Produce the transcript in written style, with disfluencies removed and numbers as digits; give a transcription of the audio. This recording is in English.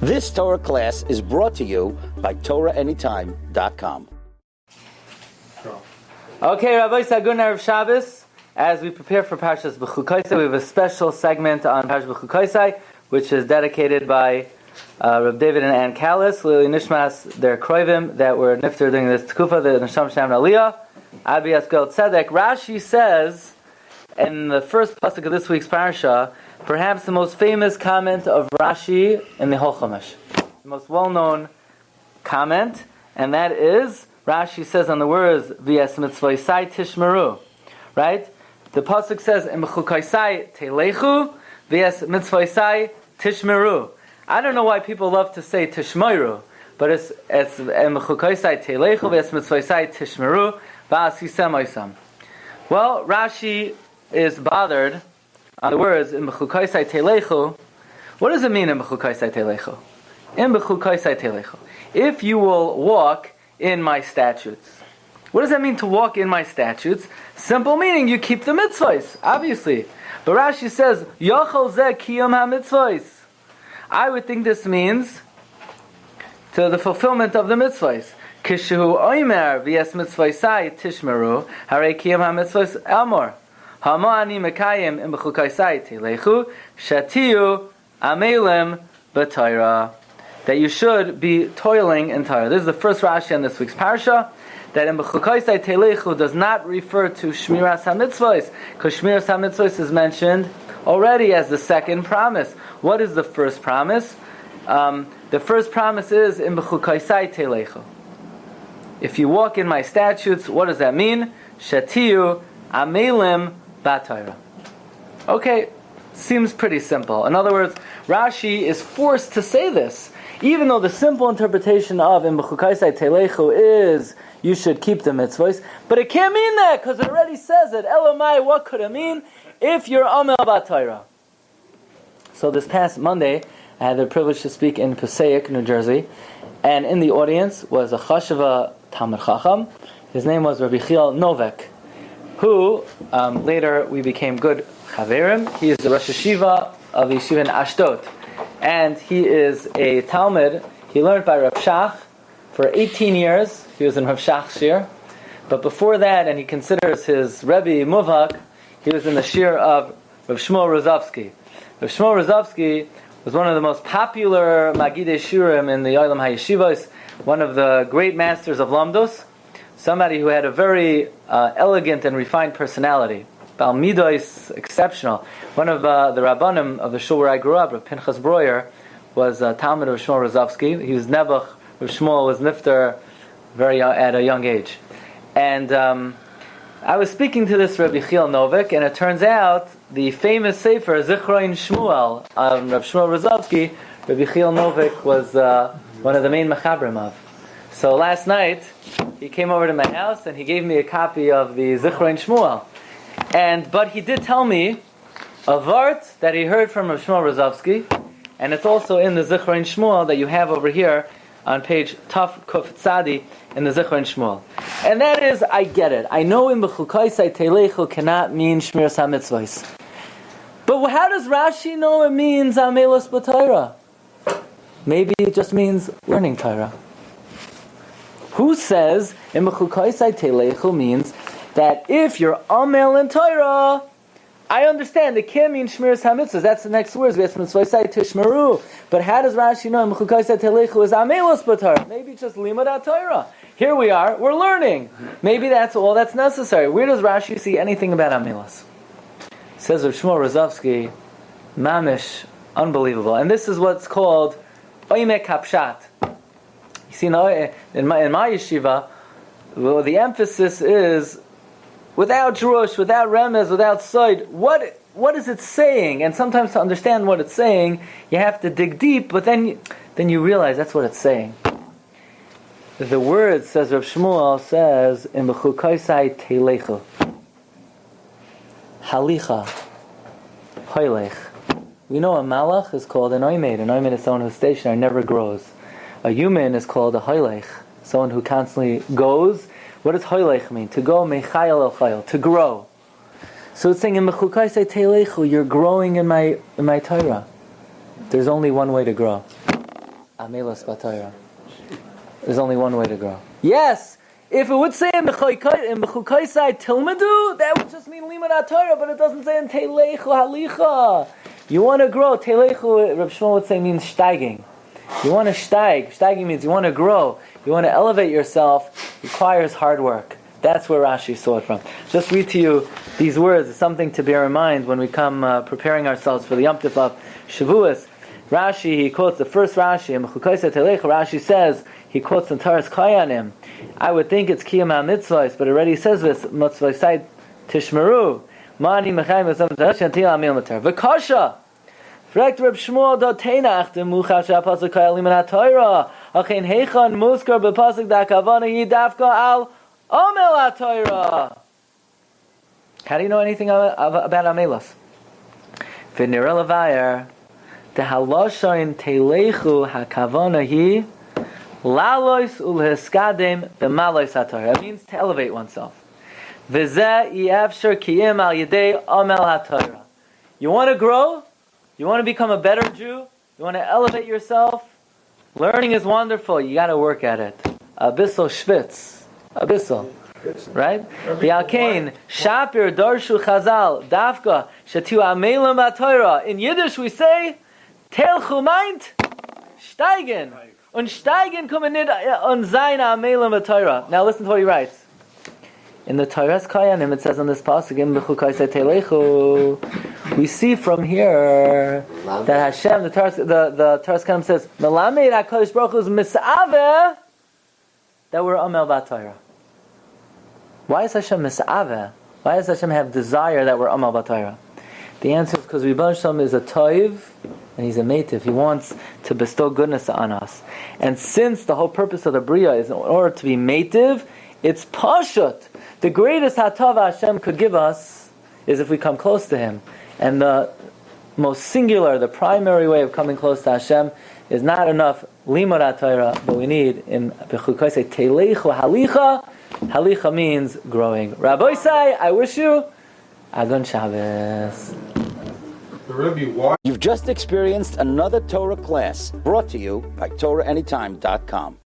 This Torah class is brought to you by TorahAnytime.com. Okay, Rabbi Sagun Erev Shabbos. As we prepare for Parshas Bechukosai, we have a special segment on Parshas Bechukosai, which is dedicated by Rabbi David and Ann Kehilas, Lili Nishmas, their kroivim that were nifter during this tkufa, the Nesham Shem Aliyah. Abi Askel Tzedek. Rashi says in the first pasuk of this week's parsha, perhaps the most famous comment of Rashi in the whole Chumash, the most well-known comment, and that is Rashi says on the words "V'yes mitzvosai tishmeru," right? The pasuk says "In Bechukosai telechu, v'yes mitzvosai tishmeru." I don't know why people love to say tishmeru, but it's "In Bechukosai telechu, v'yes mitzvosai tishmeru, v'asisem oisam." Well, Rashi is bothered on the words "In Bechukosai telechu." What does it mean in Bechukosai telechu? In Bechukosai telechu, if you will walk in my statutes. What does that mean to walk in my statutes? Simple meaning, you keep the mitzvahs, obviously. But Rashi says, Yachol zeh kiyum ha-mitzvahs. I would think this means to the fulfillment of the mitzvahs. Kishu oimer v'yes mitzvahsai tishmeru, harei kiyum ha-mitzvahs amor. Hama ani mekayim im b'chukosai telechu, shatiyu amelem b'Torah. That you should be toiling in Torah. This is the first Rashi on this week's parsha. That in Bechukosai Telechu does not refer to Shmiras HaMitzvos, because Shmiras HaMitzvos is mentioned already as the second promise. What is the first promise? The first promise is in Bechukosai Telechu. If you walk in my statutes, what does that mean? Shatiyu Amelim B'Torah. Okay, seems pretty simple. In other words, Rashi is forced to say this. Even though the simple interpretation of in Bechukosai Telechu is you should keep the mitzvahs, but it can't mean that because it already says it. Elamai, what could it mean? If you're Amel B'Torah. So this past Monday, I had the privilege to speak in Passaic, New Jersey, and in the audience was a Chasheva Talmid Chacham. His name was Rabbi Chiel Novek, who later we became good Chaverim. He is the Rosh Yeshiva of the Yeshiva in Ashdod. And he is a Talmud. He learned by Rav Shach for 18 years. He was in Rav Shach's shir. But before that, and he considers his Rebbe Muvhak, he was in the shir of Rav Shmuel Rozovsky. Rav Shmuel Rozovsky was one of the most popular Maggid shiurim in the Olam HaYeshivos, one of the great masters of Lamdos, somebody who had a very elegant and refined personality. Bal Midos, exceptional. One of the Rabbanim of the shul where I grew up, Rav Pinchas Breuer, was Talmud of Shmuel Rozovsky. He was Nebuch. Rav Shmuel was Nifter at a young age. And I was speaking to this Rabbi Chiel Novik, and it turns out the famous sefer Zichron Shmuel of Rav Shmuel Rozovsky, Rabbi Chiel Novik was one of the main mechabrim of. So last night, he came over to my house and he gave me a copy of the Zichron Shmuel. But he did tell me a vart that he heard from Rav Shmuel Rozovsky, and it's also in the Zichron Shmuel that you have over here on page Taf Kuf Tzadi in the Zichron Shmuel. And that is, I get it. I know in Bechukosai Telechu cannot mean Shmiras HaMitzvos. But how does Rashi know it means Amelos B'Torah? Maybe it just means learning Torah. Who says in Bechukosai Telechu means that if you're Amel in Torah, I understand it can't mean Shmiras HaMitzvos. That's the next words. V'yes mitzvosai tishmeru. But how does Rashi know Bechukosai Telechu is Amelos B'Torah? Maybe just Limud Torah. Here we are. We're learning. Maybe that's all that's necessary. Where does Rashi see anything about Amelos? Says Rav Shmuel Rozovsky, mamish, unbelievable. And this is what's called Oimek Hapshat. You see, now in my yeshiva, well, the emphasis is without drush, without remez, without side. What is it saying? And sometimes to understand what it's saying, you have to dig deep. But then you realize that's what it's saying. The word, says Rav Shmuel, says in Bechukosai Telechu, Halicha, Hoylech. We know a malach is called an oimed. An oimed is someone who's stationary, never grows. A human is called a hoylech, someone who constantly goes. What does hoylech mean? To go mechayel el chayel, to grow. So it's saying in Bechukosai Telechu, you're growing in my Torah. There's only one way to grow. Amelos b'Torah. There's only one way to grow. Yes! If it would say in Bechukosai Tilmedu, that would just mean Limud Torah, but it doesn't say in Teilechu Halicha. You want to grow. Teilechu, Reb Shmuel would say, means steiging. You want to steig. Steiging means you want to grow. You want to elevate yourself. Requires hard work. That's where Rashi saw it from. Just read to you these words. It's something to bear in mind when we come preparing ourselves for the Yom Tov of Shavuos. Rashi, he quotes the first Rashi, in Bechukosai Teilechu, Rashi says, he quotes the Taras Kayanim. I would think it's Kiyam HaMitzvahs, but it already says this, Mitzvahsai Tishmeru. Mani Mechayim V'Sam Shantil Amil Matar. V'Kasha! Fragt Reb Shmuel do Teinach, dem Muchash HaPasuk Kayalim HaTorah. Achein Heichon Muskar B'Pasuk Da Kavana Yidavka Al Omel HaTorah. How do you know anything about Amelos? V'Nira Levayer, the Haloshoin Teilechu HaKavana Hi Lalois Ulheskadem B'Malois HaTorah. It means to elevate oneself. V'zeh Yefshar Kiyim Al Yedei Omel HaTorah. You want to grow? You want to become a better Jew? You want to elevate yourself? Learning is wonderful. You got to work at it. Abyssal Schwitz. Abyssal. Right? V'alkein Shapir Darshu Chazal Dafka Shetu Amelim HaTorah. In Yiddish we say Telchu meint steigen. Und steigen kommen nicht on sein Amelim HaTorah. Now listen to what he writes. In the Torah's Kayanim, it says on this pasuk in Bechukosai Teilechu, we see from here that Hashem, the Torah's Kayanim says, Melamed HaKadosh Baruch Hu's misaveh, that we're Amel B'Torah. Why is Hashem misaveh? Why does Hashem have desire that we're Amel B'Torah? The answer is because Rebbe Shalom is a toiv and he's a meitiv. He wants to bestow goodness on us. And since the whole purpose of the Bria is in order to be meitiv, it's pashut. The greatest hatava Hashem could give us is if we come close to Him. And the most singular, the primary way of coming close to Hashem is not enough limud Torah, but we need in Bechukosai Teilechu Halicha. Halicha means growing. Rabbi Say, I wish you Agun Shabbos. You've just experienced another Torah class brought to you by TorahAnytime.com.